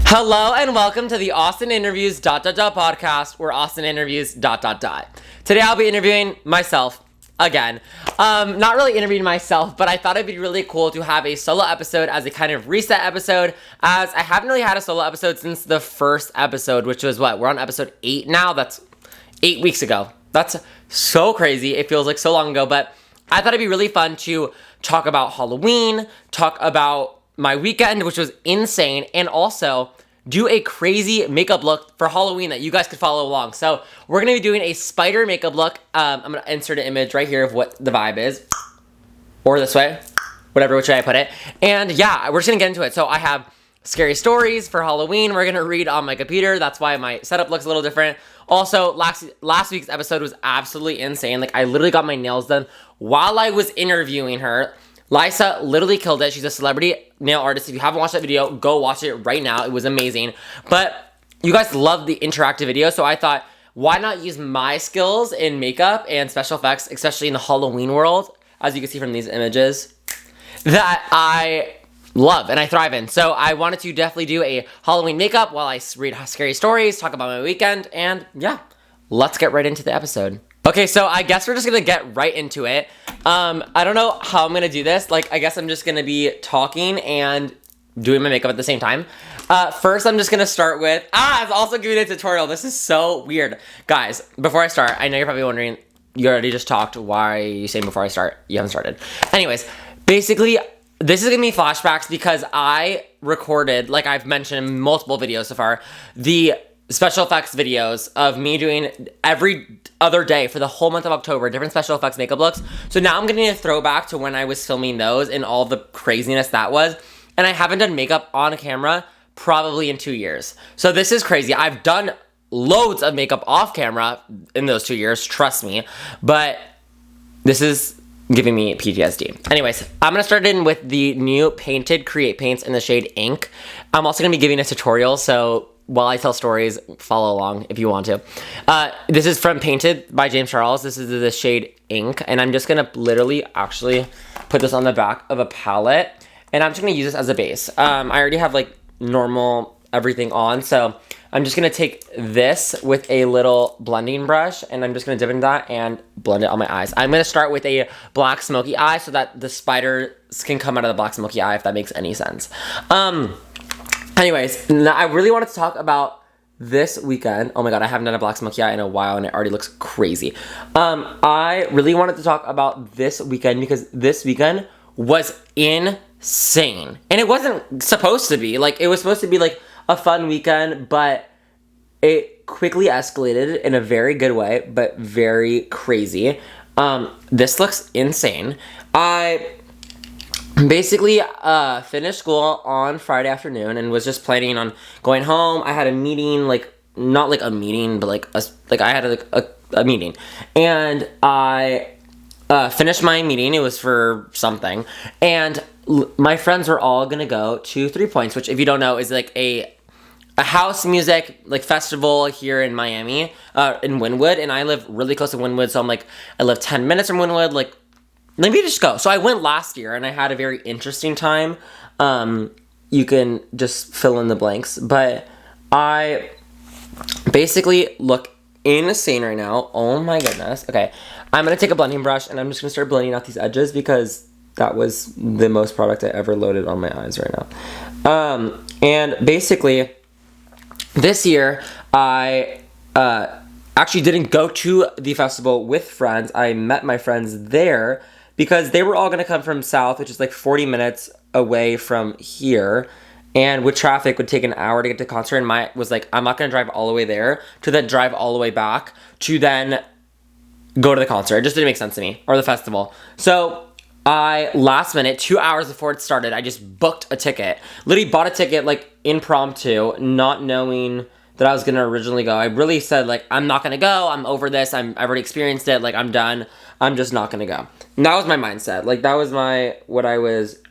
Hello and welcome to the Austin Interviews ... podcast, where Austin interviews ... Today I'll be interviewing myself again. Not really interviewing myself, but I thought it'd be really cool to have a solo episode as a kind of reset episode, as I haven't really had a solo episode since the first episode, which was what? We're on episode 8 now? That's 8 weeks ago. That's so crazy. It feels like so long ago, but I thought it'd be really fun to talk about Halloween, talk about my weekend, which was insane, and also do a crazy makeup look for Halloween that you guys could follow along. So we're going to be doing a spider makeup look. I'm going to insert an image right here of what the vibe is. Or this way. Whatever, which way I put it. And yeah, we're just going to get into it. So I have scary stories for Halloween we're going to read on my computer. That's why my setup looks a little different. Also, last week's episode was absolutely insane. Like, I literally got my nails done while I was interviewing her. Lysa literally killed it. She's a celebrity nail artist. If you haven't watched that video, go watch it right now. It was amazing. But you guys love the interactive video, so I thought, why not use my skills in makeup and special effects, especially in the Halloween world, as you can see from these images, that I love and I thrive in. So I wanted to definitely do a Halloween makeup while I read scary stories, talk about my weekend, and yeah, let's get right into the episode. Okay, so I guess we're just gonna get right into it. I don't know how I'm gonna do this. Like, I guess I'm just gonna be talking and doing my makeup at the same time. First, I'm just gonna start with, it's also giving a tutorial. This is so weird. Guys, before I start, I know you're probably wondering, you already just talked, why are you saying before I start? You haven't started. Anyways, basically, this is gonna be flashbacks because I recorded, like I've mentioned in multiple videos so far, the special effects videos of me doing every other day for the whole month of October, different special effects makeup looks. So now I'm getting a throwback to when I was filming those and all the craziness that was. And I haven't done makeup on camera probably in 2 years. So this is crazy. I've done loads of makeup off camera in those 2 years, trust me. But this is giving me PTSD. Anyways, I'm gonna start in with the new Painted Create Paints in the shade Ink. I'm also gonna be giving a tutorial, so while I tell stories, follow along if you want to. This is from Painted by James Charles. This is the shade Ink, and I'm just gonna literally actually put this on the back of a palette, and I'm just gonna use this as a base. I already have like normal everything on, so I'm just gonna take this with a little blending brush, and I'm just gonna dip into that and blend it on my eyes. I'm gonna start with a black smoky eye so that the spiders can come out of the black smoky eye, if that makes any sense. Anyways, I really wanted to talk about this weekend. Oh my god, I haven't done a black smoky eye in a while and it already looks crazy. I really wanted to talk about this weekend because this weekend was insane. And it wasn't supposed to be. Like, it was supposed to be like a fun weekend, but it quickly escalated in a very good way, but very crazy. This looks insane. I basically finished school on Friday afternoon and was just planning on going home. I had a meeting, like, not like a meeting, but like I had a meeting, and I finished my meeting. It was for something, and my friends were all gonna go to 3 Points, which, if you don't know, is like a house music like festival here in Miami, in Wynwood, and I live really close to Wynwood, so I'm like, I live 10 minutes from Wynwood, like, let me just go. So I went last year and I had a very interesting time. You can just fill in the blanks. But I basically look insane right now. Oh my goodness. Okay. I'm going to take a blending brush and I'm just going to start blending out these edges because that was the most product I ever loaded on my eyes right now. And basically, this year I actually didn't go to the festival with friends. I met my friends there because they were all going to come from South, which is like 40 minutes away from here. And with traffic, would take an hour to get to the concert. And was like, I'm not going to drive all the way there to then drive all the way back to then go to the concert. It just didn't make sense to me, or the festival. So I, last minute, 2 hours before it started, I just booked a ticket. Literally bought a ticket, like, impromptu, not knowing that I was going to originally go. I really said, like, I'm not going to go. I'm over this. I've already experienced it. Like, I'm done. I'm just not going to go. And that was my mindset. Like, that was what I was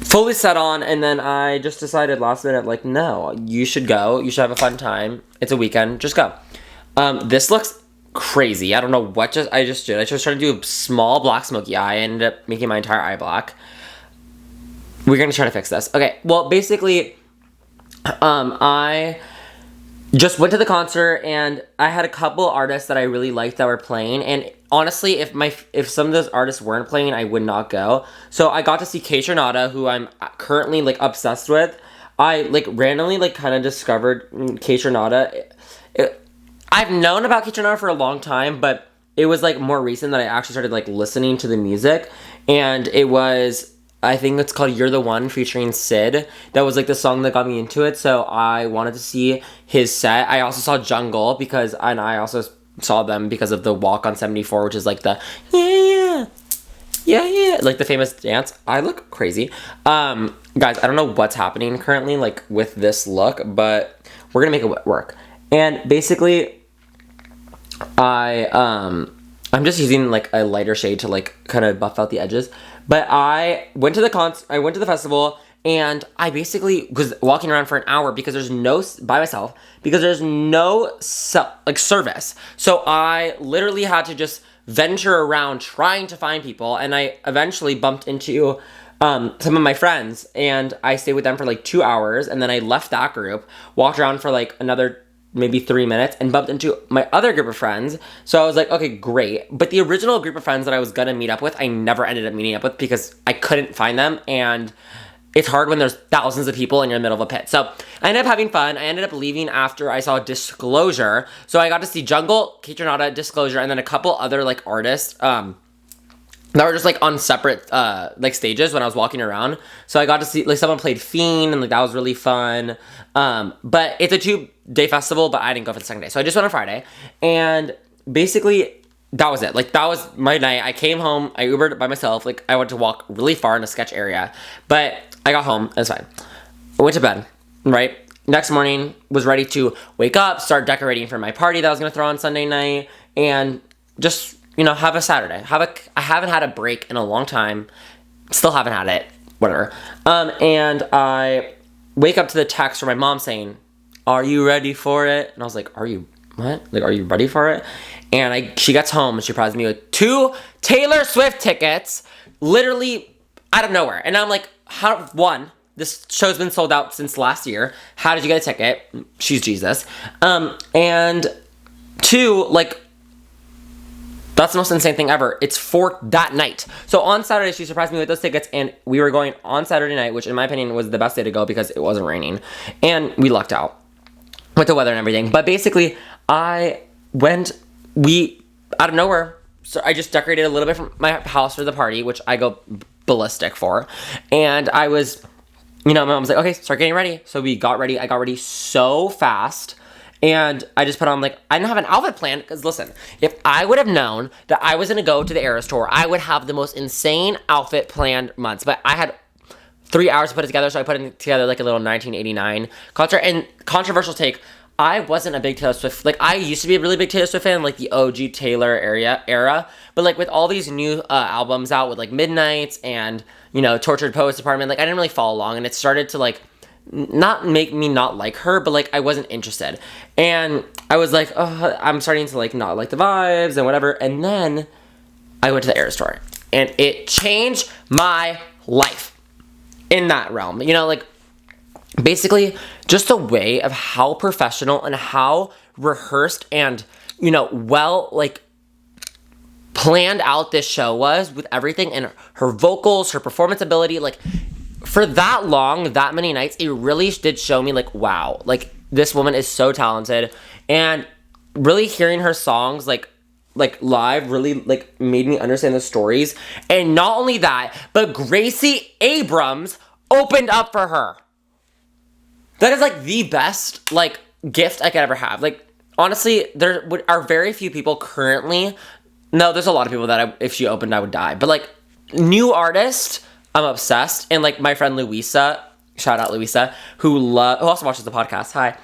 fully set on. And then I just decided last minute, like, no, you should go. You should have a fun time. It's a weekend. Just go. This looks crazy. I don't know what I just did. I just tried to do a small black smoky eye. I ended up making my entire eye black. We're going to try to fix this. Okay, well, basically, I just went to the concert, and I had a couple artists that I really liked that were playing, and honestly, if some of those artists weren't playing, I would not go. So I got to see Kate Renata, who I'm currently like obsessed with. I like randomly like kind of discovered Kate Renata. I've known about Kate Renata for a long time, but it was like more recent that I actually started like listening to the music, and it was, I think it's called You're the One featuring Sid. That was like the song that got me into it, so I wanted to see his set. I also saw Jungle and I also saw them because of the Walk on 74, which is like the yeah, like the famous dance. I look crazy. Guys, I don't know what's happening currently like with this look, but we're gonna make it work. And basically, I'm just using like a lighter shade to like kind of buff out the edges. But I went to the festival, and I basically was walking around for an hour because there's no service. So I literally had to just venture around trying to find people, and I eventually bumped into some of my friends, and I stayed with them for like 2 hours, and then I left that group, walked around for like another maybe 3 minutes, and bumped into my other group of friends. So I was like, okay, great. But the original group of friends that I was gonna meet up with, I never ended up meeting up with because I couldn't find them, and it's hard when there's thousands of people and you're in the middle of a pit. So I ended up having fun. I ended up leaving after I saw Disclosure. So I got to see Jungle, Kate Renata, Disclosure, and then a couple other like artists that were just like on separate like stages when I was walking around. So I got to see like someone played Fiend, and like that was really fun. But it's a 2-day festival, but I didn't go for the second day. So I just went on Friday, and basically that was it. Like that was my night. I came home, I Ubered by myself. Like I went to walk really far in a sketch area, but I got home, it was fine. I went to bed, right? Next morning, was ready to wake up, start decorating for my party that I was gonna throw on Sunday night, and just, have a Saturday. I haven't had a break in a long time. Still haven't had it. Whatever. And I wake up to the text from my mom saying, "Are you ready for it?" And I was like, "Are you what? Like, are you ready for it?" And she gets home and she surprised me with 2 Taylor Swift tickets, literally out of nowhere. And I'm like, this show's been sold out since last year. How did you get a ticket? She's Jesus. And 2, like, that's the most insane thing ever. It's for that night. So on Saturday, she surprised me with those tickets, and we were going on Saturday night, which in my opinion was the best day to go because it wasn't raining. And we lucked out with the weather and everything. But basically, out of nowhere, so I just decorated a little bit from my house for the party, which I go ballistic for. And I was, my mom was like, okay, start getting ready. So we got ready. I got ready so fast. And I just put on, like, I didn't have an outfit planned, because listen, if I would have known that I was going to go to the Eras tour, I would have the most insane outfit planned months. But I had 3 hours to put it together, so I put it together like a little 1989 concert. And controversial take, I wasn't a big Taylor Swift, like, I used to be a really big Taylor Swift fan, like the OG Taylor era. But, like, with all these new albums out with, like, Midnights and, Tortured Poets Department, like, I didn't really follow along. And it started to, like, not make me not like her, but like I wasn't interested. And I was like, oh, I'm starting to like not like the vibes and whatever. And then I went to the Eras tour, and it changed my life in that realm. Like basically just a way of how professional and how rehearsed and, well, like planned out this show was with everything, and her vocals, her performance ability, like for that long, that many nights, it really did show me, like, wow, like, this woman is so talented. And really hearing her songs, like live, really, like, made me understand the stories. And not only that, but Gracie Abrams opened up for her. That is, like, the best, like, gift I could ever have. Like, honestly, there are very few people currently. No, there's a lot of people that if she opened, I would die. But, like, new artist, I'm obsessed. And like my friend Louisa, shout out Louisa, who also watches the podcast, hi,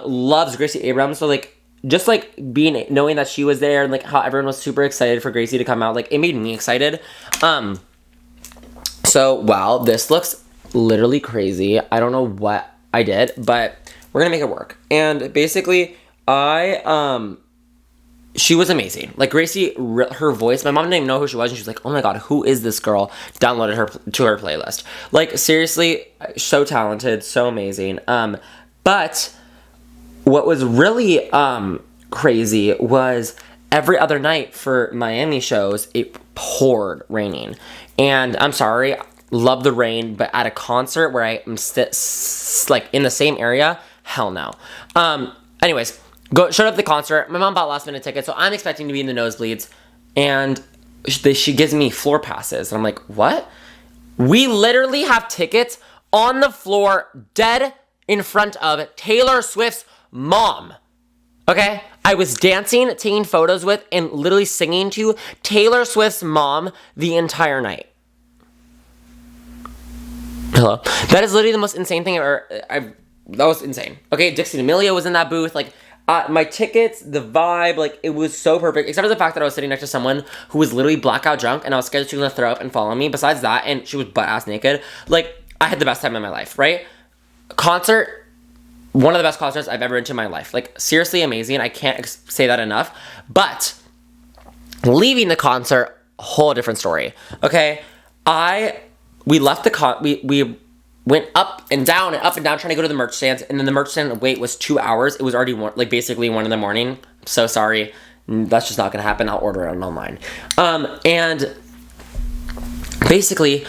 loves Gracie Abrams. So like, just like knowing that she was there, and like how everyone was super excited for Gracie to come out, like it made me excited. So wow, this looks literally crazy. I don't know what I did, but we're gonna make it work. And basically, I she was amazing. Like, Gracie, her voice, my mom didn't even know who she was, and she was like, oh my god, who is this girl? Downloaded her to her playlist. Like, seriously, so talented, so amazing. But what was really crazy was every other night for Miami shows, it poured raining. And I'm sorry, love the rain, but at a concert where I am like in the same area, hell no. Anyways, showed up at the concert. My mom bought last minute tickets, so I'm expecting to be in the nosebleeds. And she gives me floor passes. And I'm like, what? We literally have tickets on the floor dead in front of Taylor Swift's mom. Okay? I was dancing, taking photos with, and literally singing to Taylor Swift's mom the entire night. Hello? That is literally the most insane thing that was insane. Okay, Dixie D'Amelio was in that booth. Like, my tickets, the vibe, like, it was so perfect. Except for the fact that I was sitting next to someone who was literally blackout drunk, and I was scared that she was gonna throw up and follow me. Besides that, and she was butt-ass naked. Like, I had the best time in my life, right? Concert, one of the best concerts I've ever been to in my life. Like, seriously amazing. I can't say that enough. But leaving the concert, a whole different story. Okay, we left the we went up and down trying to go to the merch stands, and then the merch stand wait was 2 hours. It was already basically 1 a.m. I'm so sorry. That's just not gonna happen. I'll order it online. And basically,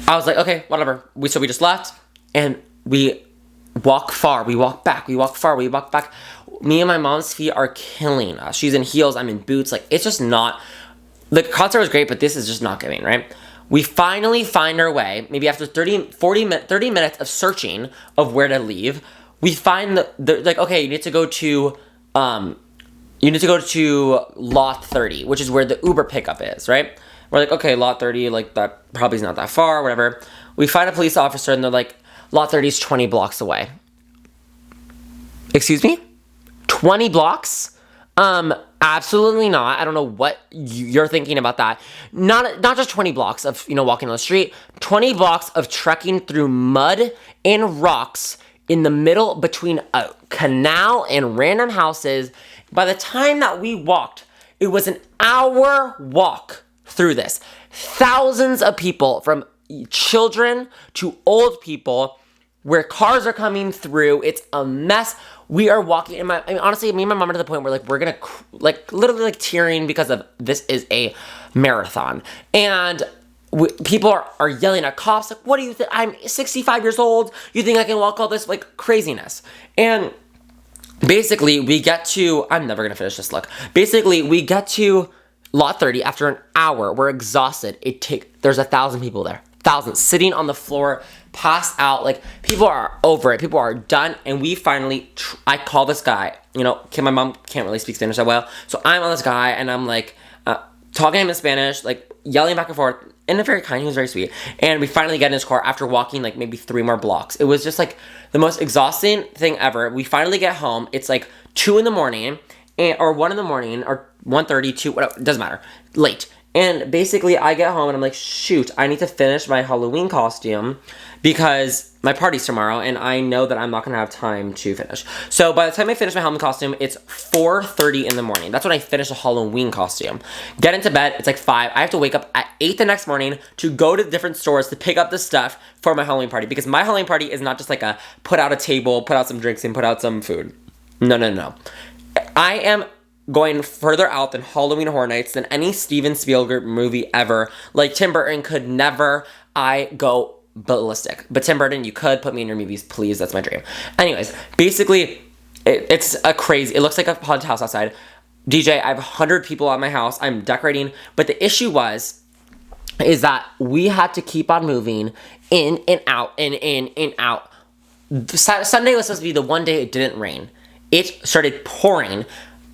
I was like, okay, whatever. So we just left, and we walk far. We walk back. We walk far. We walk back. Me and my mom's feet are killing us. She's in heels. I'm in boots. Like, it's just not. The concert was great, but this is just not giving, right? We finally find our way, maybe after 30 minutes of searching of where to leave, we find like, okay, you need to go to lot 30, which is where the Uber pickup is, right? We're like, okay, lot 30, like, that probably is not that far, whatever. We find a police officer, and they're like, lot 30 is 20 blocks away. Excuse me? 20 blocks? Absolutely not. I don't know what you're thinking about that. Not just 20 blocks of, walking on the street. 20 blocks of trekking through mud and rocks in the middle between a canal and random houses. By the time that we walked, it was an hour walk through this. Thousands of people, from children to old people, where cars are coming through. It's a mess. We are walking, honestly, me and my mom are to the point where, we're gonna, literally, tearing because of this is a marathon. And people are yelling at cops, like, what do you think? I'm 65 years old. You think I can walk all this? Like, craziness. And basically, we get to, I'm never gonna finish this look. Basically, we get to lot 30 after an hour. We're exhausted. There's 1,000 people there. Thousands sitting on the floor, passed out. Like, people are over it. People are done. And we finally, I call this guy, my mom can't really speak Spanish that well. So I'm on this guy, and I'm like, talking to him in Spanish, like, yelling back and forth, and very kind. He was very sweet. And we finally get in his car after walking, like, maybe 3 more blocks. It was just, like, the most exhausting thing ever. We finally get home. It's like 2 in the morning, or 1 in the morning, or 1:30, 2, whatever, it doesn't matter. Late. And basically, I get home, and I'm like, shoot, I need to finish my Halloween costume because my party's tomorrow, and I know that I'm not going to have time to finish. So by the time I finish my Halloween costume, it's 4:30 in the morning. That's when I finish a Halloween costume. Get into bed, it's like 5. I have to wake up at 8 the next morning to go to different stores to pick up the stuff for my Halloween party, because my Halloween party is not just like a put out a table, put out some drinks, and put out some food. No. I am going further out than Halloween Horror Nights, than any Steven Spielberg movie ever. Like, Tim Burton could never. I go ballistic. But Tim Burton, you could put me in your movies, please. That's my dream. Anyways, basically, it's a crazy. It looks like a haunted house outside. DJ, I have 100 people at my house. I'm decorating. But the issue is that we had to keep on moving in and out and in and out. Sunday was supposed to be the one day it didn't rain. It started pouring.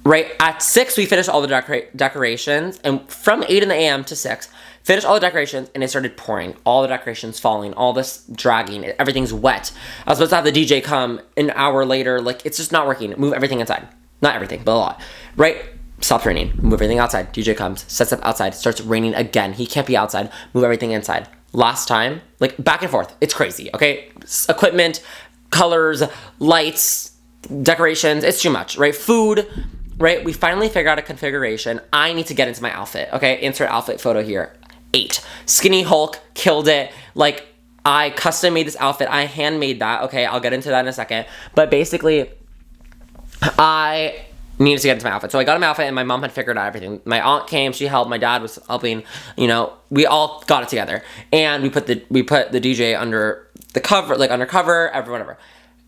Right at 6, we finished all the decorations, and from 8 in the a.m. to 6, finished all the decorations, and it started pouring. All the decorations falling, all this dragging, everything's wet. I was supposed to have the DJ come an hour later. Like, it's just not working. Move everything inside. Not everything, but a lot. Right? Stops raining. Move everything outside. DJ comes, sets up outside, starts raining again. He can't be outside. Move everything inside. Last time, like, back and forth. It's crazy, okay? Equipment, colors, lights, decorations. It's too much, right? Food. right? We finally figure out a configuration. I need to get into my outfit, okay? Insert outfit photo here. 8. Skinny Hulk, killed it. Like, I custom made this outfit. I handmade that, okay? I'll get into that in a second. But basically, I needed to get into my outfit. So I got in my outfit, and my mom had figured out everything. My aunt came, she helped, my dad was helping, you know, we all got it together. And we put the DJ under the cover, like undercover, whatever.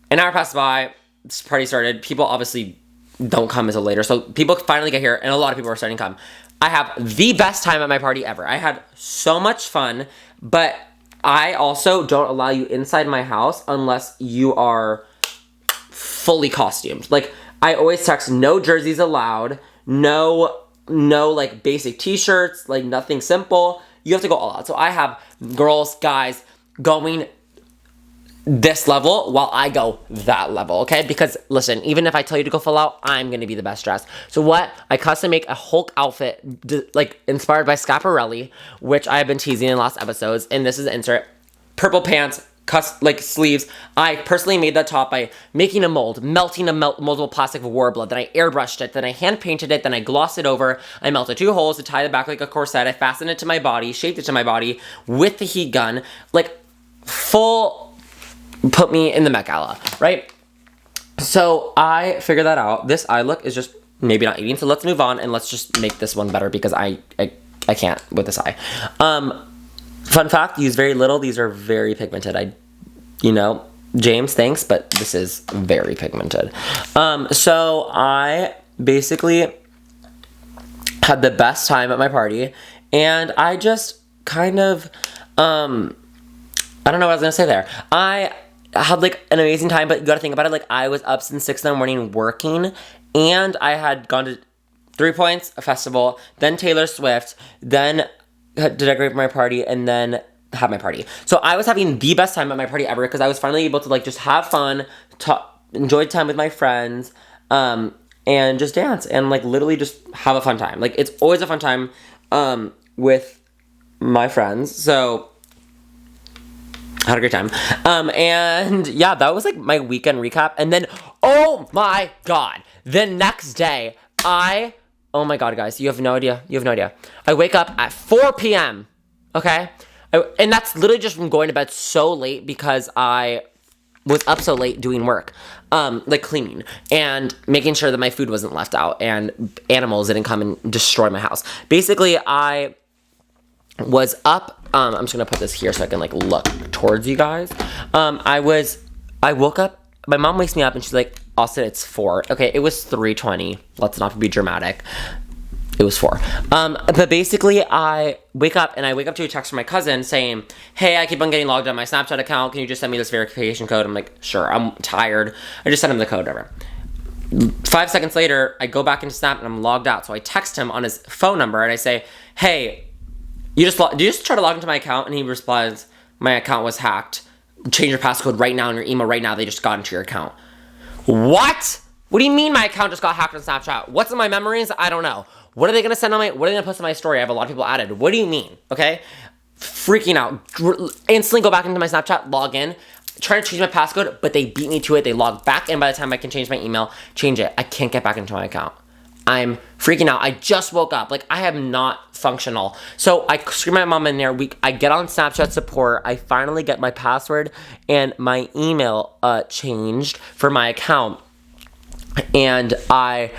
An hour passed by, this party started. People obviously don't come until later. So people finally get here, and a lot of people are starting to come. I have the best time at my party ever. I had so much fun, but I also don't allow you inside my house unless you are fully costumed. Like, I always text no jerseys allowed, no like basic t-shirts, like nothing simple. You have to go all out. So I have girls, guys going this level while I go that level, okay? Because listen, even if I tell you to go full out, I'm gonna be the best dressed. So what? I custom make a Hulk outfit, like inspired by Schiaparelli, which I have been teasing in last episodes, and this is the insert. Purple pants, like sleeves. I personally made that top by making a mold, melting a moldable plastic of Warbler, then I airbrushed it, then I hand painted it, then I glossed it over. I melted 2 holes to tie the back like a corset. I fastened it to my body, shaped it to my body with the heat gun, like full. Put me in the Met Gala, right? So I figured that out. This eye look is just maybe not eating, so let's move on and let's just make this one better because I can't with this eye. Fun fact, use very little. These are very pigmented. James, thanks, but this is very pigmented. So I basically had the best time at my party, and I just kind of, I don't know what I was gonna say there. I had like an amazing time, but you gotta think about it. Like, I was up since 6 in the morning working, and I had gone to 3 Points, a festival, then Taylor Swift, then had to decorate for my party, and then have my party. So I was having the best time at my party ever because I was finally able to like just have fun, enjoy time with my friends, and just dance and like literally just have a fun time. Like, it's always a fun time with my friends. So I had a great time. And yeah, that was like my weekend recap. And then, oh my God, the next day, oh my God, guys, you have no idea. I wake up at 4 p.m., okay? And that's literally just from going to bed so late because I was up so late doing work, like cleaning and making sure that my food wasn't left out and animals didn't come and destroy my house. Basically, I was up, I'm just gonna put this here so I can like look towards you guys. I woke up, my mom wakes me up and she's like, Austin, it's 4. Okay, it was 3:20. Let's not be dramatic. It was 4. But basically I wake up to a text from my cousin saying, hey, I keep on getting logged on my Snapchat account. Can you just send me this verification code? I'm like, sure, I'm tired. I just sent him the code, whatever. 5 seconds later, I go back into Snap and I'm logged out. So I text him on his phone number and I say, hey, did you just try to log into my account? And he replies, my account was hacked. Change your passcode right now in your email right now. They just got into your account. What? What do you mean my account just got hacked on Snapchat? What's in my memories? I don't know. What are they going to send on what are they going to post on my story? I have a lot of people added. What do you mean? Okay? Freaking out. Instantly go back into my Snapchat, log in, trying to change my passcode, but they beat me to it. They log back in by the time I can change my email, change it. I can't get back into my account. I'm freaking out. I just woke up. Like, I am not functional. So I scream my mom in there. I get on Snapchat support. I finally get my password and my email changed for my account. And I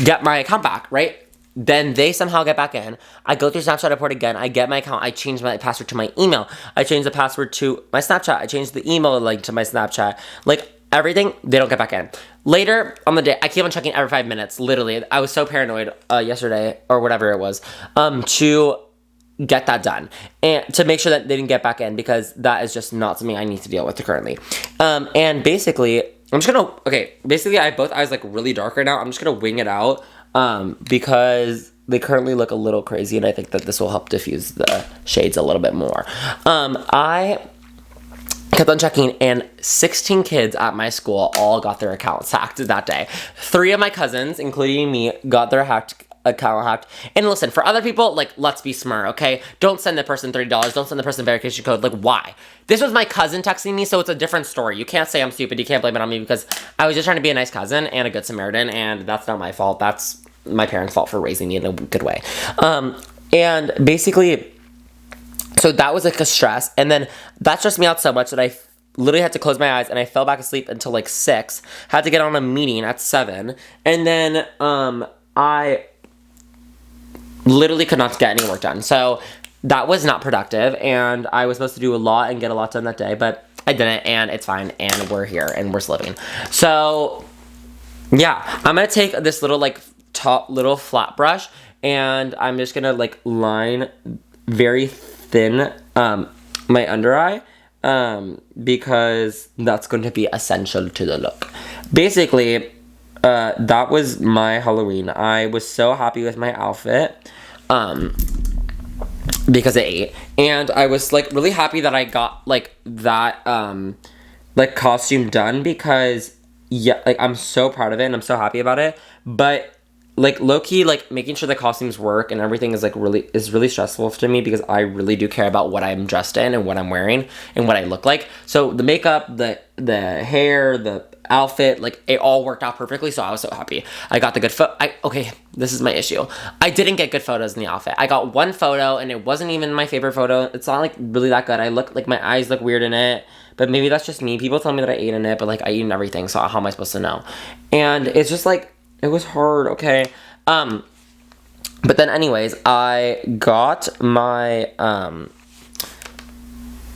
get my account back, right? Then they somehow get back in. I go through Snapchat support again. I get my account. I change my password to my email. I change the password to my Snapchat. I change the email link to my Snapchat. Like, everything, they don't get back in. Later on the day, I keep on checking every 5 minutes, literally. I was so paranoid yesterday, or whatever it was, to get that done. And to make sure that they didn't get back in, because that is just not something I need to deal with currently. And basically, basically I have both eyes like really dark right now. I'm just gonna wing it out because they currently look a little crazy, and I think that this will help diffuse the shades a little bit more. I kept on checking, and 16 kids at my school all got their accounts hacked that day. 3 of my cousins, including me, got their a cower hacked. And listen, for other people, like, let's be smart, okay? Don't send the person $30. Don't send the person verification code. Like, why? This was my cousin texting me, so it's a different story. You can't say I'm stupid. You can't blame it on me because I was just trying to be a nice cousin and a good Samaritan, and that's not my fault. That's my parents' fault for raising me in a good way. And basically, so that was like a stress, and then that stressed me out so much that I literally had to close my eyes, and I fell back asleep until like 6. Had to get on a meeting at 7, and then I literally could not get any work done. So that was not productive, and I was supposed to do a lot and get a lot done that day, but I didn't, and it's fine, and we're here, and we're still living. So yeah, I'm gonna take this little like top little flat brush, and I'm just gonna like line very thin my under eye, because that's going to be essential to the look. Basically, that was my Halloween. I was so happy with my outfit, because it ate, and I was like really happy that I got like that like costume done, because yeah, like I'm so proud of it and I'm so happy about it. But like low-key, like making sure the costumes work and everything is like really stressful to me, because I really do care about what I'm dressed in and what I'm wearing and what I look like. So the makeup, the hair, the outfit, like it all worked out perfectly, so I was so happy. I got the good okay, this is my issue. I didn't get good photos in the outfit. I got one photo and it wasn't even my favorite photo. It's not like really that good. I look like my eyes look weird in it, but maybe that's just me. People tell me that I ate in it, but like I eat in everything, so how am I supposed to know? And it's just like, it was hard, okay? But then anyways, I got my,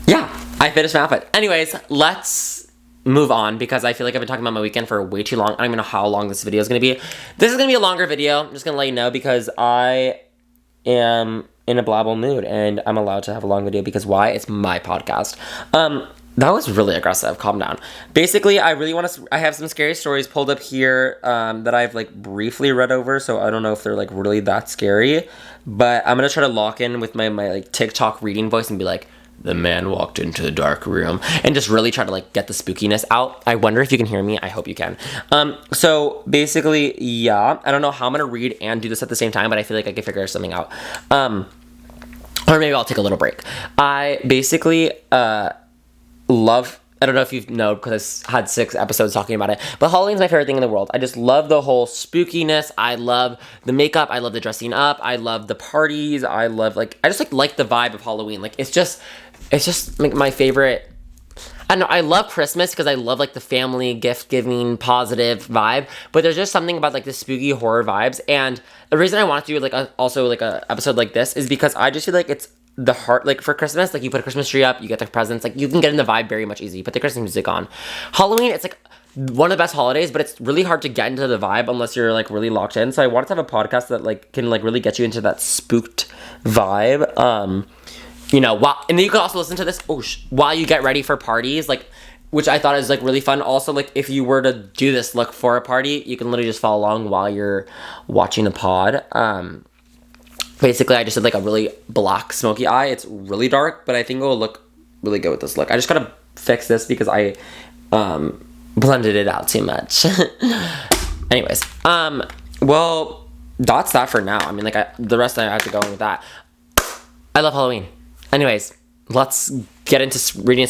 yeah, I finished my outfit. Anyways, let's move on, because I feel like I've been talking about my weekend for way too long. I don't even know how long this video is going to be. This is going to be a longer video. I'm just going to let you know, because I am in a blabble mood, and I'm allowed to have a long video, because why? It's my podcast. That was really aggressive. Calm down. Basically, I really want to... I have some scary stories pulled up here that I've, like, briefly read over, so I don't know if they're, like, really that scary. But I'm going to try to lock in with my like, TikTok reading voice and be like, the man walked into the dark room. And just really try to, like, get the spookiness out. I wonder if you can hear me. I hope you can. So, basically, yeah. I don't know how I'm going to read and do this at the same time, but I feel like I can figure something out. Or maybe I'll take a little break. I basically... love, I don't know if you know, because I had 6 episodes talking about it, but Halloween's my favorite thing in the world. I just love the whole spookiness. I love the makeup. I love the dressing up. I love the parties. I love, like, I just like the vibe of Halloween. Like, it's just like my favorite. I don't know, I love Christmas because I love like the family gift giving positive vibe, but there's just something about like the spooky horror vibes. And the reason I want to do like also like a episode like this is because I just feel like it's the heart, like for Christmas, like you put a Christmas tree up, you get the presents, like you can get in the vibe very much easy. You put the Christmas music on. Halloween, it's like one of the best holidays, but it's really hard to get into the vibe unless you're like really locked in. So I wanted to have a podcast that like can like really get you into that spooked vibe. You know, and then you can also listen to this while you get ready for parties, like, which I thought is like really fun. Also, like if you were to do this look for a party, you can literally just follow along while you're watching the pod. Basically, I just did like a really black smoky eye. It's really dark, but I think it will look really good with this look. I just gotta fix this because I blended it out too much. Anyways, well, that's that for now. I mean, like the rest I have to go in with that. I love Halloween. Anyways, let's get into reading a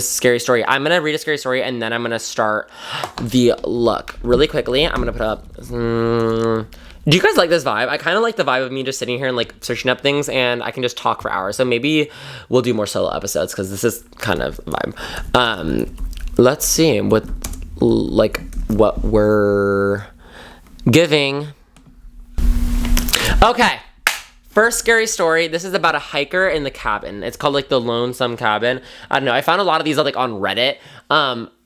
scary story. I'm gonna read a scary story and then I'm gonna start the look really quickly. I'm gonna put up. Do you guys like this vibe? I kind of like the vibe of me just sitting here and like searching up things, and I can just talk for hours. So maybe we'll do more solo episodes because this is kind of vibe. Let's see what we're giving. Okay. First scary story. This is about a hiker in the cabin. It's called like the Lonesome Cabin. I don't know. I found a lot of these like on Reddit.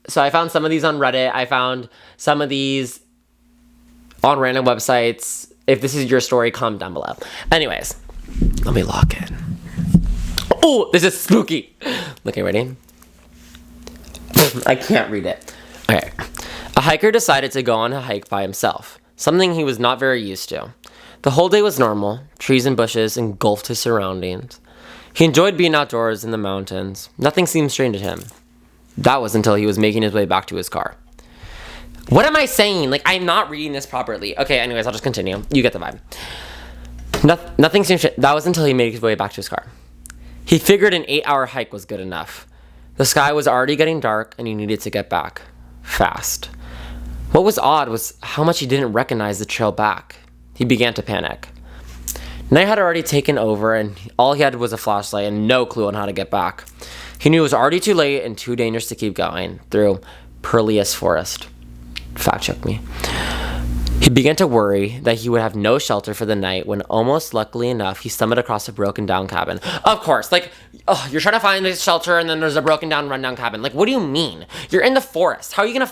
So I found some of these on Reddit. I found some of these on random websites. If this is your story, comment down below. Anyways, let me lock in. Oh, this is spooky. Okay, ready? I can't read it. Okay. A hiker decided to go on a hike by himself, something he was not very used to. The whole day was normal. Trees and bushes engulfed his surroundings. He enjoyed being outdoors in the mountains. Nothing seemed strange to him. That was until he was making his way back to his car. What am I saying? Like, I'm not reading this properly. Okay, anyways, I'll just continue. You get the vibe. Nothing seemed shit. That was until he made his way back to his car. He figured an 8-hour hike was good enough. The sky was already getting dark, and he needed to get back. Fast. What was odd was how much he didn't recognize the trail back. He began to panic. Night had already taken over, and all he had was a flashlight and no clue on how to get back. He knew it was already too late and too dangerous to keep going through Perlius Forest. Fact check me. He began to worry that he would have no shelter for the night when, almost luckily enough, he stumbled across a broken down cabin. Of course, like, you're trying to find a shelter and then there's a broken down, rundown cabin. Like, what do you mean? You're in the forest. How are you gonna...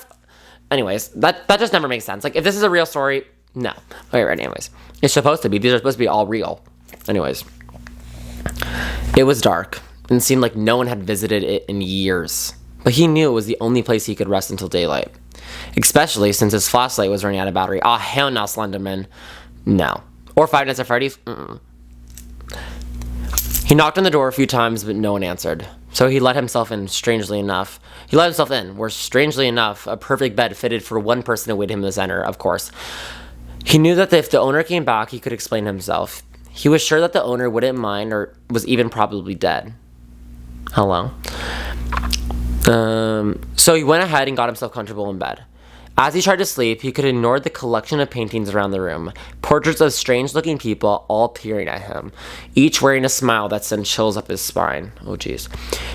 Anyways, that just never makes sense. Like, if this is a real story, no. Okay, right, anyways. It's supposed to be. These are supposed to be all real. Anyways. It was dark and seemed like no one had visited it in years. But he knew it was the only place he could rest until daylight. Especially since his flashlight was running out of battery. Oh, hell no, Slenderman. No. Or Five Nights at Freddy's. He knocked on the door a few times, but no one answered. So he let himself in, strangely enough. Where, strangely enough, a perfect bed fitted for one person awaited him in the center, of course. He knew that if the owner came back, he could explain himself. He was sure that the owner wouldn't mind or was even probably dead. Hello? So he went ahead and got himself comfortable in bed. As he tried to sleep, he could ignore the collection of paintings around the room. Portraits of strange-looking people all peering at him, each wearing a smile that sent chills up his spine. Oh, jeez.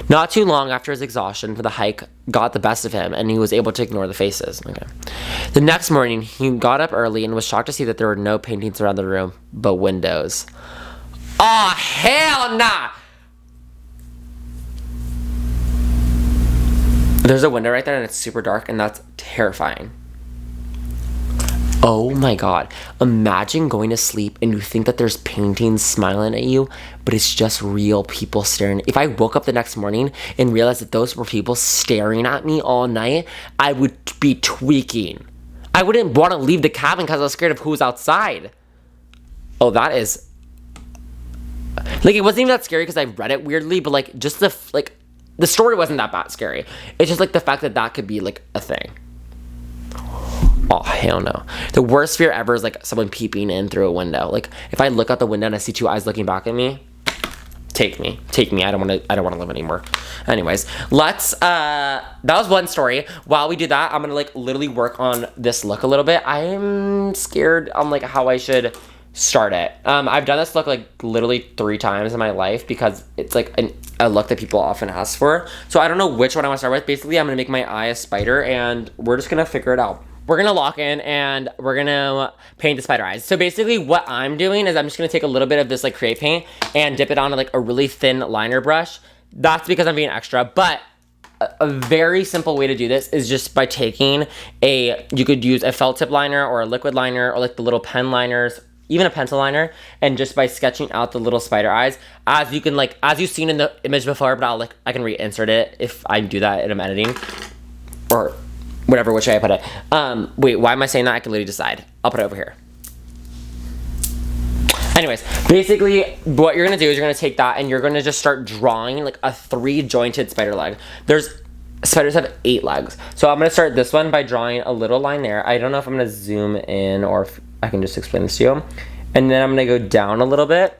Not too long after his exhaustion, the hike got the best of him, and he was able to ignore the faces. Okay. The next morning, he got up early and was shocked to see that there were no paintings around the room, but windows. Oh, hell nah! There's a window right there and it's super dark and that's terrifying. Oh my god. Imagine going to sleep and you think that there's paintings smiling at you, but it's just real people staring. If I woke up the next morning and realized that those were people staring at me all night, I would be tweaking. I wouldn't want to leave the cabin because I was scared of who's outside. Oh, that is... Like, it wasn't even that scary because I read it weirdly, but like, just the, like... The story wasn't that bad scary. It's just like the fact that that could be like a thing. Oh, hell no. The worst fear ever is like someone peeping in through a window. Like if I look out the window and I see two eyes looking back at me, take me. I don't want to live anymore. Anyways, that was one story. While we do that, I'm going to like literally work on this look a little bit. I'm scared on like how I should start it. I've done this look like literally 3 times in my life because it's like a look that people often ask for. So I don't know which one I want to start with. Basically, I'm going to make my eye a spider and we're just going to figure it out. We're going to lock in and we're going to paint the spider eyes. So basically what I'm doing is I'm just going to take a little bit of this like create paint and dip it onto like a really thin liner brush. That's because I'm being extra, but a very simple way to do this is just by taking you could use a felt tip liner or a liquid liner or like the little pen liners, even a pencil liner, and just by sketching out the little spider eyes, as you've seen in the image before, but I can reinsert it if I do that and I'm editing, or whatever, which way I put it. Wait, why am I saying that? I can literally decide. I'll put it over here. Anyways, basically, what you're gonna do is you're gonna take that and you're gonna just start drawing like a 3-jointed spider leg. Spiders have 8 legs. So I'm gonna start this one by drawing a little line there. I don't know if I'm gonna zoom in or if I can just explain this to you. And then I'm gonna go down a little bit.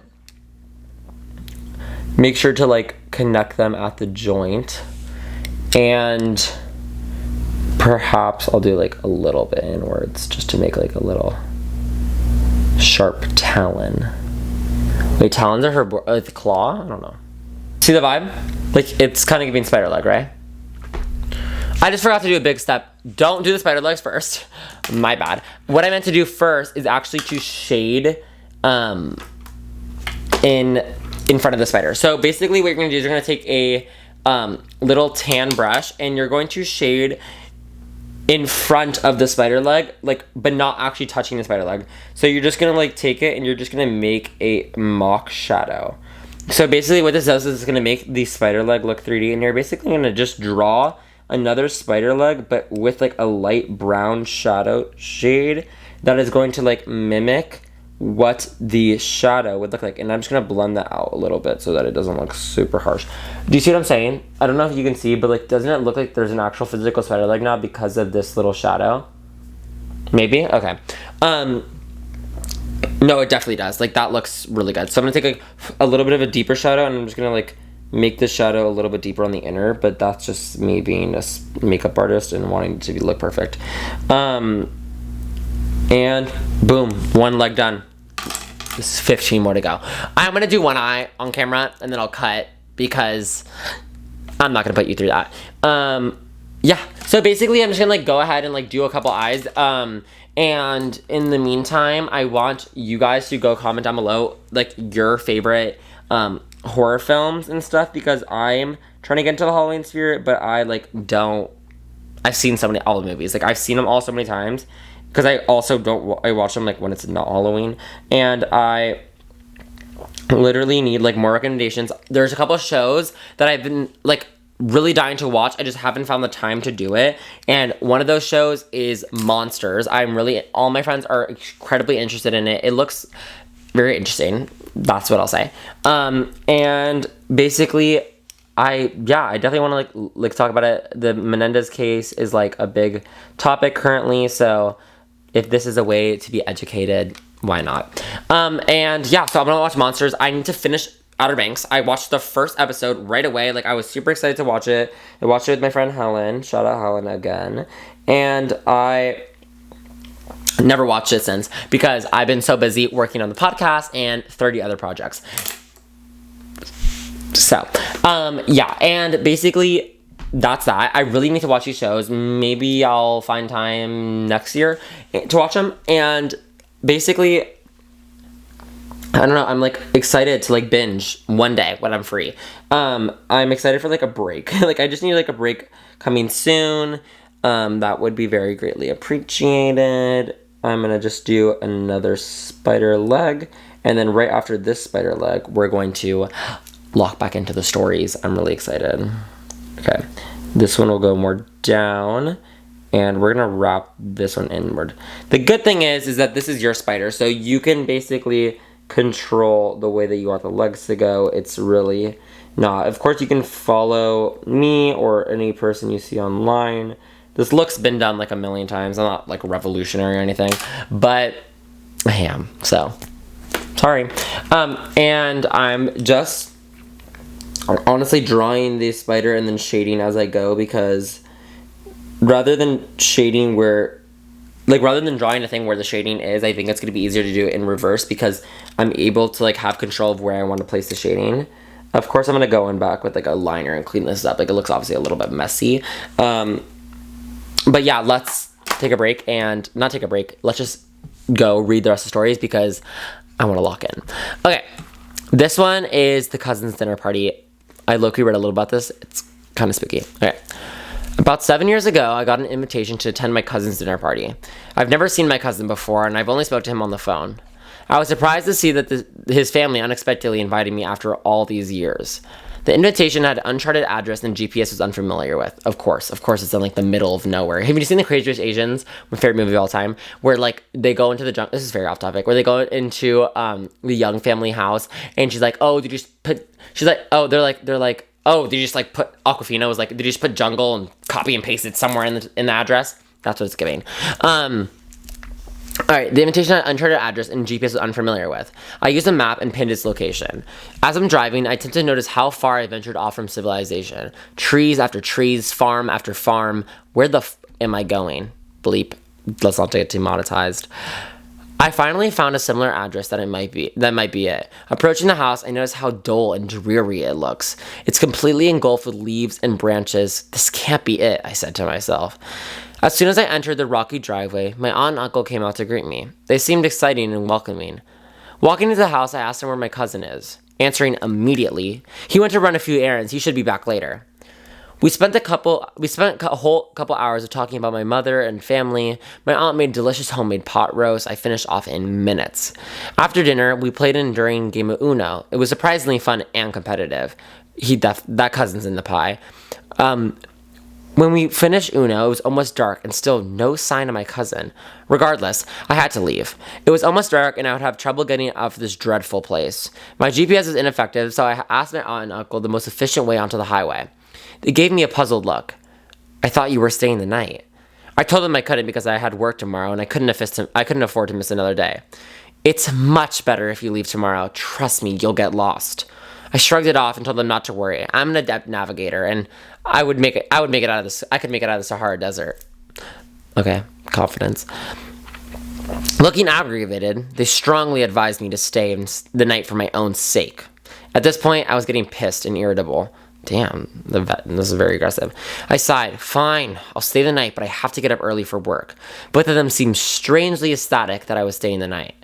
Make sure to like connect them at the joint. And perhaps I'll do like a little bit inwards just to make like a little sharp talon. Wait, talons are her the claw? I don't know. See the vibe? Like it's kind of giving spider leg, right? I just forgot to do a big step. Don't do the spider legs first. My bad. What I meant to do first is actually to shade in front of the spider. So basically what you're going to do is you're going to take a little tan brush and you're going to shade in front of the spider leg, like, but not actually touching the spider leg. So you're just going to like take it and you're just going to make a mock shadow. So basically what this does is it's going to make the spider leg look 3D, and you're basically going to just draw another spider leg but with like a light brown shadow shade that is going to like mimic what the shadow would look like. And I'm just gonna blend that out a little bit so that it doesn't look super harsh. Do you see what I'm saying? I don't know if you can see, but like doesn't it look like there's an actual physical spider leg now because of this little shadow? Maybe? Okay. No, it definitely does. Like, that looks really good. So I'm going to take, like, a little bit of a deeper shadow, and I'm just going to, like, make the shadow a little bit deeper on the inner, but that's just me being a makeup artist and wanting it to look perfect. And boom, one leg done. There's 15 more to go. I'm going to do one eye on camera, and then I'll cut, because I'm not going to put you through that. Yeah, so basically I'm just going to, like, go ahead and, like, do a couple eyes. And in the meantime, I want you guys to go comment down below, like, your favorite horror films and stuff, because I'm trying to get into the Halloween spirit, but I, like, don't. I've seen all the movies. Like, I've seen them all so many times, because I also I watch them, like, when it's not Halloween, and I literally need, like, more recommendations. There's a couple shows that I've been, like, really dying to watch. I just haven't found the time to do it. And one of those shows is Monsters. All my friends are incredibly interested in it. It looks very interesting. That's what I'll say. And basically, I definitely want to like talk about it. The Menendez case is like a big topic currently. So if this is a way to be educated, why not? And yeah, so I'm gonna watch Monsters. I need to finish Outer Banks. I watched the first episode right away. Like, I was super excited to watch it. I watched it with my friend Helen. Shout out Helen again. And I never watched it since, because I've been so busy working on the podcast and 30 other projects. So, yeah. And basically, that's that. I really need to watch these shows. Maybe I'll find time next year to watch them. And basically, I don't know, I'm, like, excited to, like, binge one day when I'm free. I'm excited for, like, a break. Like, I just need, like, a break coming soon. That would be very greatly appreciated. I'm gonna just do another spider leg. And then right after this spider leg, we're going to lock back into the stories. I'm really excited. Okay. This one will go more down. And we're gonna wrap this one inward. The good thing is that this is your spider. So you can basically control the way that you want the legs to go. It's really not. Of course, you can follow me or any person you see online. This look's been done like a million times. I'm not like revolutionary or anything, but I am. So sorry. And I'm just honestly drawing the spider and then shading as I go, because rather than shading rather than drawing a thing where the shading is, I think it's going to be easier to do it in reverse, because I'm able to, like, have control of where I want to place the shading. Of course, I'm going to go in back with, like, a liner and clean this up. Like, it looks obviously a little bit messy. But yeah, let's take a break, and not take a break. Let's just go read the rest of the stories, because I want to lock in. Okay. This one is the cousin's dinner party. I low-key read a little about this. It's kind of spooky. Okay. About 7 years ago, I got an invitation to attend my cousin's dinner party. I've never seen my cousin before, and I've only spoke to him on the phone. I was surprised to see that his family unexpectedly invited me after all these years. The invitation had an uncharted address and GPS was unfamiliar with. Of course, it's in, like, the middle of nowhere. Have you seen The Crazy Rich Asians? My favorite movie of all time, where, like, they go into the jungle. This is very off topic. Where they go into the Young family house, and she's like, "Oh, did you just put?" She's like, "Oh, they're like." Oh, did you just, like, put, Aquafina was like, did you just put jungle and copy and paste it somewhere in the address? That's what it's giving. Alright, the invitation had an uncharted address and GPS was unfamiliar with. I used a map and pinned its location. As I'm driving, I tend to notice how far I ventured off from civilization. Trees after trees, farm after farm. Where the am I going? Bleep. Let's not get demonetized. I finally found a similar address that might be it. Approaching the house, I noticed how dull and dreary it looks. It's completely engulfed with leaves and branches. This can't be it, I said to myself. As soon as I entered the rocky driveway, my aunt and uncle came out to greet me. They seemed exciting and welcoming. Walking into the house, I asked him where my cousin is. Answering immediately, he went to run a few errands. He should be back later. We spent a whole couple hours of talking about my mother and family. My aunt made delicious homemade pot roast. I finished off in minutes. After dinner, we played an enduring game of Uno. It was surprisingly fun and competitive. That cousin's in the pie. When we finished Uno, it was almost dark and still no sign of my cousin. Regardless, I had to leave. It was almost dark and I would have trouble getting out of this dreadful place. My GPS was ineffective, so I asked my aunt and uncle the most efficient way onto the highway. They gave me a puzzled look. I thought you were staying the night. I told them I couldn't because I had work tomorrow and I couldn't afford to miss another day. It's much better if you leave tomorrow. Trust me, you'll get lost. I shrugged it off and told them not to worry. I'm an adept navigator and I could make it out of the Sahara Desert. Okay, confidence. Looking aggravated, they strongly advised me to stay the night for my own sake. At this point, I was getting pissed and irritable. Damn, this is very aggressive. I sighed. Fine, I'll stay the night, but I have to get up early for work. Both of them seemed strangely ecstatic that I was staying the night.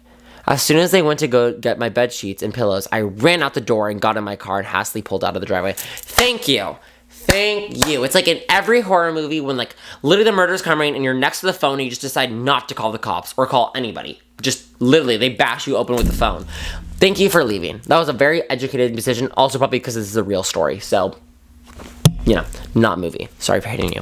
As soon as they went to go get my bed sheets and pillows, I ran out the door and got in my car and hastily pulled out of the driveway. Thank you. Thank you. It's like in every horror movie when like literally the murder's coming and you're next to the phone and you just decide not to call the cops or call anybody. Just literally, they bash you open with the phone. Thank you for leaving. That was a very educated decision. Also probably because this is a real story. So, you know, not movie. Sorry for hating you.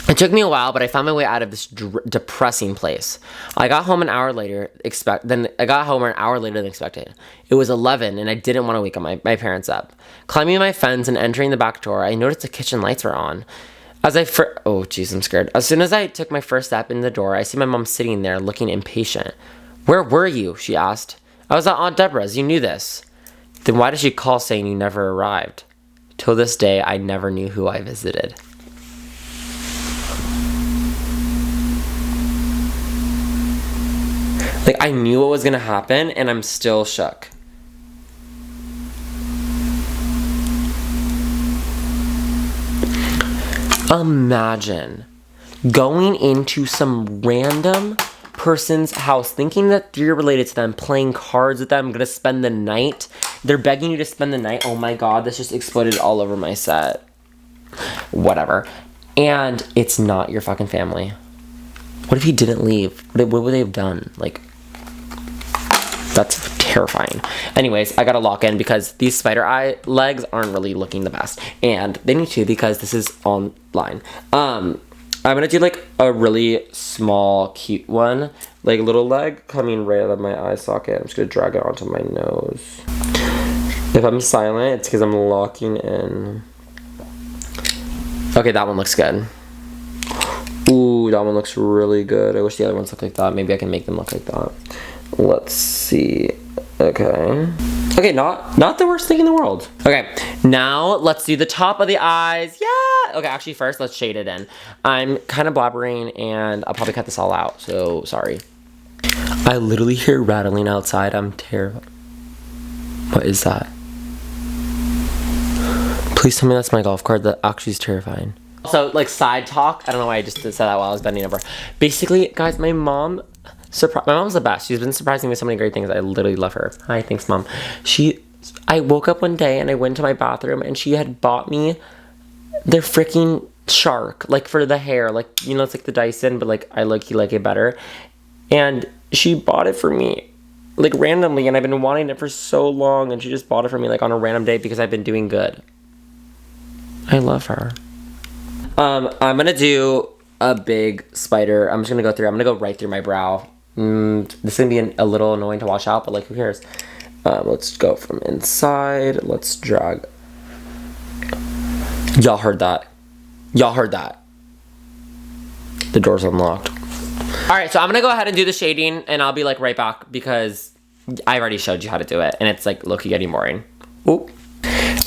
It took me a while, but I found my way out of this depressing place. I got home an hour later than expected. It was 11, and I didn't want to wake my parents up. Climbing my fence and entering the back door, I noticed the kitchen lights were on. Oh, jeez, I'm scared. As soon as I took my first step in the door, I see my mom sitting there looking impatient. Where were you? She asked. I was at Aunt Deborah's. You knew this. Then why did she call saying you never arrived? Till this day, I never knew who I visited. Like, I knew what was going to happen, and I'm still shook. Imagine going into some random person's house, thinking that you're related to them, playing cards with them, going to spend the night. They're begging you to spend the night. Oh my God, this just exploded all over my set. Whatever. And it's not your fucking family. What if he didn't leave? What would they have done? Like, that's terrifying. Anyways, I gotta lock in because these spider eye legs aren't really looking the best. And they need to because this is online. I'm gonna do like a really small, cute one. Like a little leg coming right out of my eye socket. I'm just gonna drag it onto my nose. If I'm silent, it's because I'm locking in. Okay, that one looks good. Ooh, that one looks really good. I wish the other ones looked like that. Maybe I can make them look like that. Let's see. Okay. Okay, not the worst thing in the world. Okay, now let's do the top of the eyes. Yeah! Okay, actually first, let's shade it in. I'm kind of blabbering and I'll probably cut this all out, so sorry. I literally hear rattling outside. I'm terrified. What is that? Please tell me that's my golf cart. That actually is terrifying. Also, like side talk. I don't know why I just said that while I was bending over. Basically, guys, my mom's the best. She's been surprising me with so many great things. I literally love her. Hi, thanks, Mom. I woke up one day and I went to my bathroom and she had bought me the freaking shark, like for the hair, like, you know, it's like the Dyson, but like I like it better. And she bought it for me, like randomly, and I've been wanting it for so long, and she just bought it for me like on a random day because I've been doing good. I love her. I'm gonna do a big spider. I'm gonna go right through my brow. This is gonna be a little annoying to wash out, but like, who cares? Let's go from inside. Let's drag. Y'all heard that. Y'all heard that. The door's unlocked. All right, so I'm gonna go ahead and do the shading, and I'll be like right back because I already showed you how to do it, and it's like low-key getting boring. Ooh.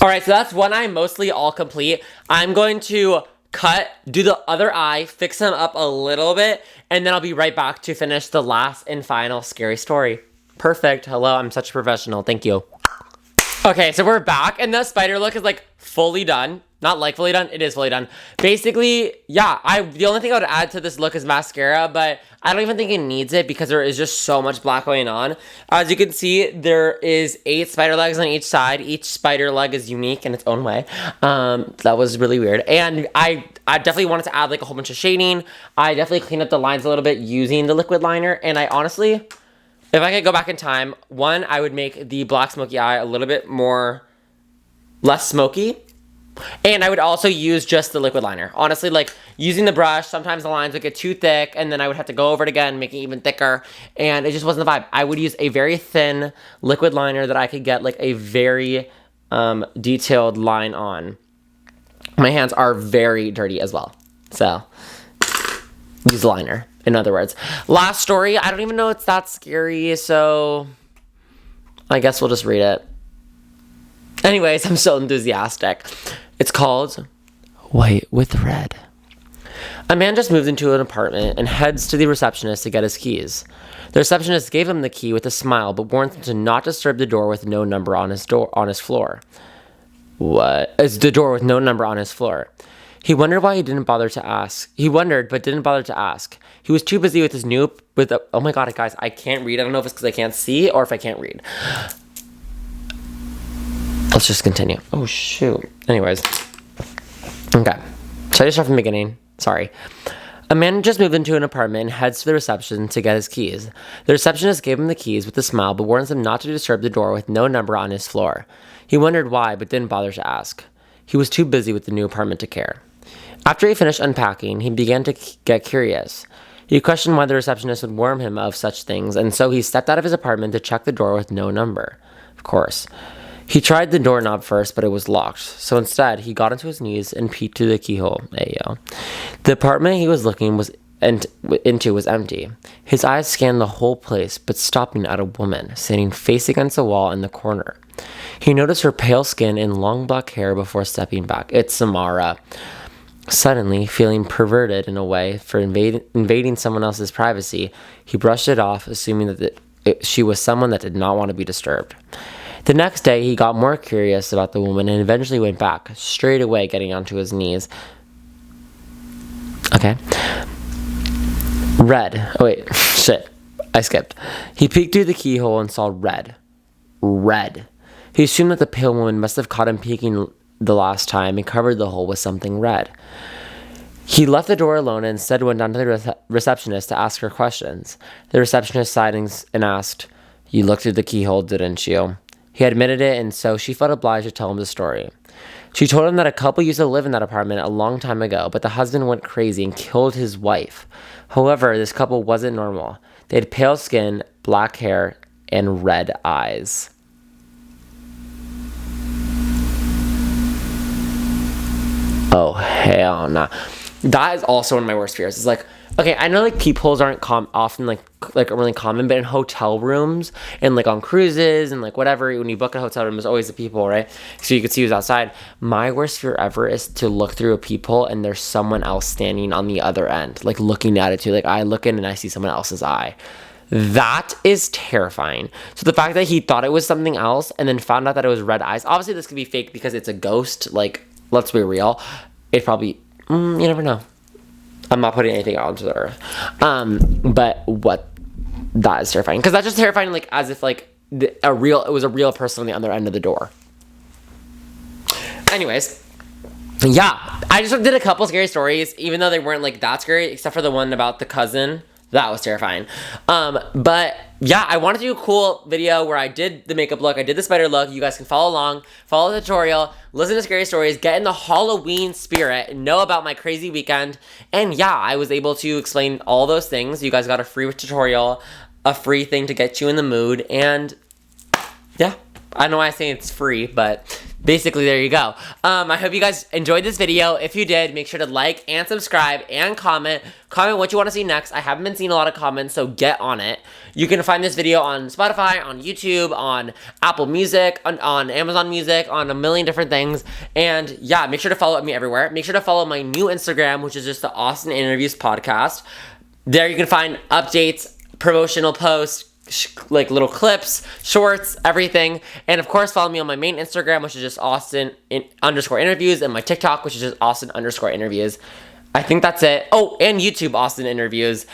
All right, so that's one eye mostly all complete. I'm going to do the other eye, fix them up a little bit, and then I'll be right back to finish the last and final scary story. Perfect. Hello, I'm such a professional. Thank you. Okay, so we're back, and the spider look is like fully done. Not like fully done, it is fully done. Basically, yeah, the only thing I would add to this look is mascara, but I don't even think it needs it because there is just so much black going on. As you can see, there is 8 spider legs on each side. Each spider leg is unique in its own way. That was really weird. And I definitely wanted to add like a whole bunch of shading. I definitely cleaned up the lines a little bit using the liquid liner, and I honestly, if I could go back in time, one, I would make the black smoky eye a little bit less smoky. And I would also use just the liquid liner. Honestly, like using the brush, sometimes the lines would get too thick and then I would have to go over it again, make it even thicker. And it just wasn't the vibe. I would use a very thin liquid liner that I could get like a very detailed line on. My hands are very dirty as well. So, use liner, in other words. Last story, I don't even know it's that scary, so I guess we'll just read it. Anyways, I'm so enthusiastic. It's called White with Red. A man just moved into an apartment and heads to the receptionist to get his keys. The receptionist gave him the key with a smile, but warned him to not disturb the door with no number on his floor. What? It's the door with no number on his floor. He wondered why he didn't bother to ask. He wondered, but didn't bother to ask. He was too busy with his oh my god, guys, I can't read. I don't know if it's because I can't see or if I can't read. Let's just continue. Oh, shoot. Anyways. Okay. Should I just start from the beginning? Sorry. A man just moved into an apartment and heads to the reception to get his keys. The receptionist gave him the keys with a smile, but warns him not to disturb the door with no number on his floor. He wondered why, but didn't bother to ask. He was too busy with the new apartment to care. After he finished unpacking, he began to get curious. He questioned why the receptionist would warn him of such things, and so he stepped out of his apartment to check the door with no number. Of course. He tried the doorknob first, but it was locked. So instead, he got onto his knees and peeked through the keyhole. Ayo. The apartment he was looking into was empty. His eyes scanned the whole place, but stopping at a woman standing face against the wall in the corner. He noticed her pale skin and long black hair before stepping back. It's Samara. Suddenly, feeling perverted in a way for invading someone else's privacy, he brushed it off, assuming that she was someone that did not want to be disturbed. The next day, he got more curious about the woman and eventually went back, straight away getting onto his knees. Okay. Red. Oh, wait. Shit. I skipped. He peeked through the keyhole and saw red. Red. He assumed that the pale woman must have caught him peeking the last time and covered the hole with something red. He left the door alone and instead went down to the receptionist to ask her questions. The receptionist sighed and asked, "You looked through the keyhole, didn't you?" He admitted it, and so she felt obliged to tell him the story. She told him that a couple used to live in that apartment a long time ago, but the husband went crazy and killed his wife. However, this couple wasn't normal. They had pale skin, black hair, and red eyes. Oh, hell nah. That is also one of my worst fears. It's like, okay, I know like peepholes aren't often like really common, but in hotel rooms and like on cruises and like whatever, when you book a hotel room, there's always a peephole, right? So you can see who's outside. My worst fear ever is to look through a peephole and there's someone else standing on the other end, like looking at it too. Like I look in and I see someone else's eye. That is terrifying. So the fact that he thought it was something else and then found out that it was red eyes. Obviously this could be fake because it's a ghost. Like, let's be real. It probably, you never know. I'm not putting anything out into the earth. But that is terrifying. Because that's just terrifying, like, as if, like, it was a real person on the other end of the door. Anyways, yeah. I just did a couple scary stories, even though they weren't, like, that scary, except for the one about the cousin. That was terrifying. But yeah, I wanted to do a cool video where I did the makeup look, I did the spider look. You guys can follow along, follow the tutorial, listen to scary stories, get in the Halloween spirit, know about my crazy weekend. And yeah, I was able to explain all those things. You guys got a free tutorial, a free thing to get you in the mood. And yeah, I don't know why I say it's free, but basically, there you go. I hope you guys enjoyed this video. If you did, make sure to like and subscribe and comment. Comment what you want to see next. I haven't been seeing a lot of comments, so get on it. You can find this video on Spotify, on YouTube, on Apple Music, on Amazon Music, on a million different things. And yeah, make sure to follow me everywhere. Make sure to follow my new Instagram, which is just the Austin Interviews Podcast. There you can find updates, promotional posts, like little clips, shorts, everything. And of course, follow me on my main Instagram, which is just Austin_interviews, and my TikTok, which is just Austin_interviews. I think that's it. Oh, and YouTube Austin Interviews.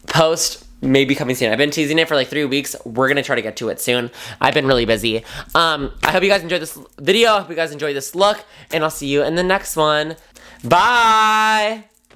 Post maybe coming soon. I've been teasing it for like 3 weeks. We're gonna try to get to it soon. I've been really busy. I hope you guys enjoyed this video. I hope you guys enjoyed this look, and I'll see you in the next one. Bye!